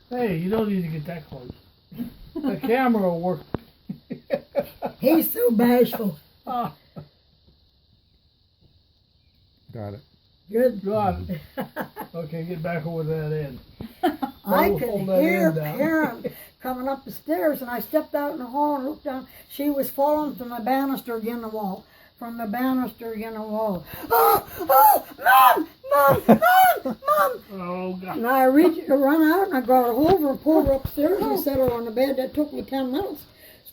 Hey, you don't need to get that close. The camera will work. He's so bashful. Ah, Got it. Good. God. Okay, get back over that end. I Hold could that hear end down. Karen coming up the stairs, and I stepped out in the hall and looked down. She was falling from the banister against the wall. From the banister against the wall. Oh, Mom! Mom! Mom! Mom! Oh, God. And I run out and I got her over and pulled her upstairs and set her on the bed. That took me 10 minutes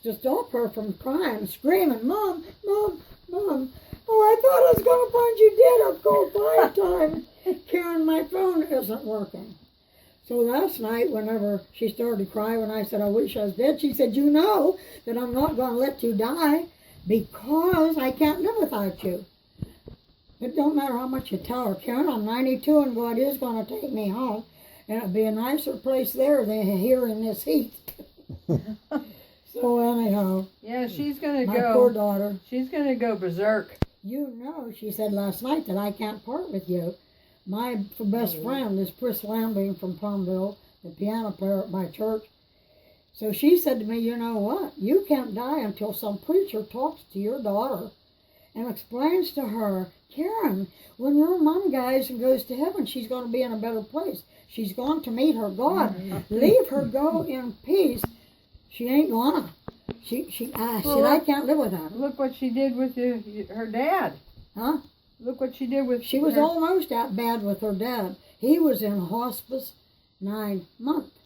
to stop her from crying and screaming, Mom, Mom, Mom. Oh, I thought I was going to find you dead. I've called 5 times. Karen, my phone isn't working. So last night, whenever she started to cry, when I said, I wish I was dead, she said, you know that I'm not going to let you die because I can't live without you. It don't matter how much you tell her, Karen, I'm 92 and God is going to take me home. And it'll be a nicer place there than here in this heat. So anyhow. Yeah, she's going to my go. My poor daughter. She's going to go berserk. You know, she said last night that I can't part with you. My best friend is Chris Lambing from Palmville, the piano player at my church. So she said to me, you know what? You can't die until some preacher talks to your daughter and explains to her, Karen, when your mom dies and goes to heaven, she's going to be in a better place. She's going to meet her God. Leave her go in peace. She ain't gonna. She said, I can't live without her. Look what she did with her dad. Huh? Look what she did with She was almost that bad with her dad. He was in hospice 9 months.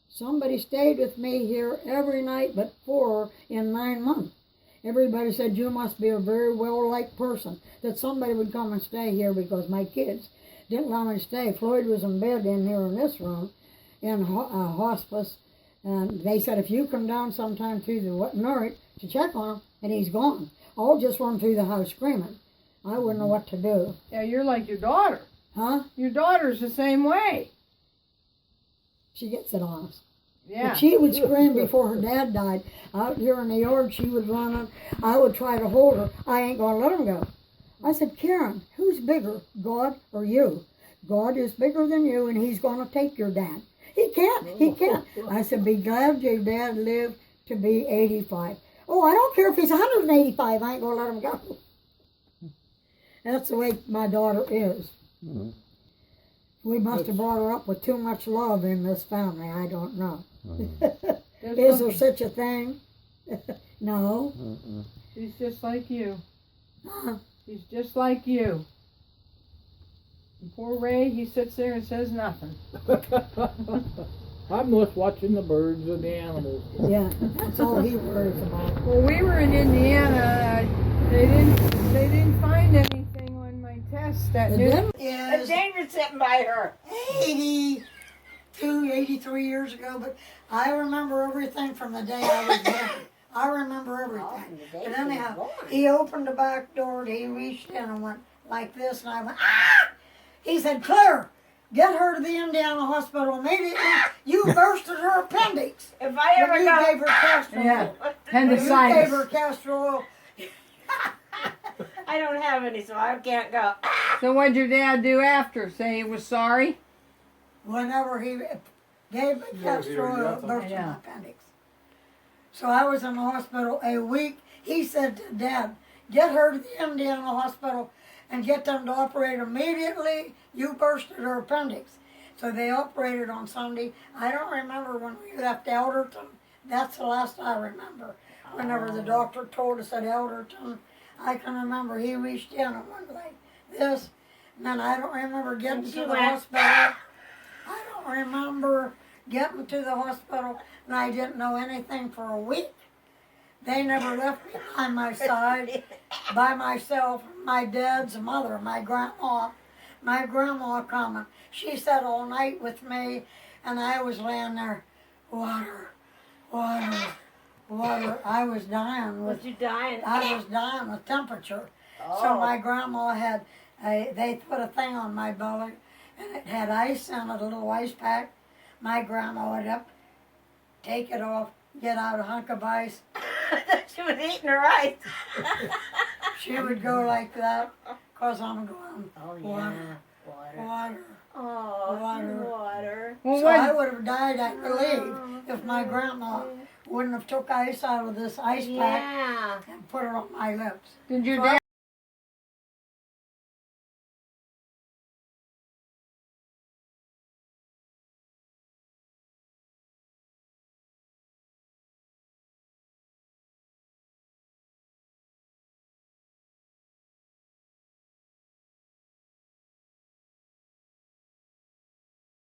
Somebody stayed with me here every night but 4 in 9 months. Everybody said, you must be a very well-liked person, that somebody would come and stay here because my kids didn't allow me to stay. Floyd was in bed in here in this room in hospice, and they said, if you come down sometime through the night to check on him, and he's gone, I'll just run through the house screaming. I wouldn't know what to do. Yeah, you're like your daughter. Huh? Your daughter's the same way. She gets it on us. Yeah. But she would scream before her dad died. Out here in the yard, she would run on. I would try to hold her. I ain't going to let him go. I said, Karen, who's bigger, God or you? God is bigger than you, and he's going to take your dad. He can't. He can't. I said, be glad your dad lived to be 85. Oh, I don't care if he's 185. I ain't going to let him go. That's the way my daughter is. Mm-hmm. We must have brought her up with too much love in this family. I don't know. Mm-hmm. Is there such a thing? No. Mm-mm. She's just like you. Huh? She's just like you. And poor Ray, he sits there and says nothing. I'm just watching the birds and the animals. Yeah, that's all he worries about. Well, we were in Indiana. They didn't find anything on my test that new. A dangerous sitting by her 82, 83 years ago, but I remember everything from the day I was born. I remember everything. But anyhow, he opened the back door and he reached in and went like this, and I went, ah! He said, Claire, get her to the Indiana hospital immediately. You bursted her appendix. If I ever you go, gave her castor oil. Yeah, You gave appendicitis. her castor oil. I don't have any, so I can't go. So what'd your dad do after? Say he was sorry? Whenever he gave me castor oil, it burst Yeah. my appendix. So I was in the hospital a week. He said to Dad, get her to the Indiana hospital and get them to operate immediately. You bursted her appendix. So they operated on Sunday. I don't remember when we left Elderton. That's the last I remember. Whenever the doctor told us at Elderton, I can remember he reached in and went like this. And then I don't remember getting to the hospital. I don't remember getting to the hospital, and I didn't know anything for a week. They never left me by my side, by myself. My dad's mother, my grandma coming. She sat all night with me, and I was laying there, water. I was dying with. Was you dying? I was dying with temperature. Oh. So my grandma had, they put a thing on my belly, and it had ice in it, a little ice pack. My grandma would up, take it off, get out a hunk of ice. She was eating her ice. She would go like that, 'cause I'm going, Oh, water, Water. Water. Oh, Water. water. Well, So what? I would have died, I believe, if my grandma wouldn't have took ice out of this ice pack Yeah. and put it on my lips. Did your So dad?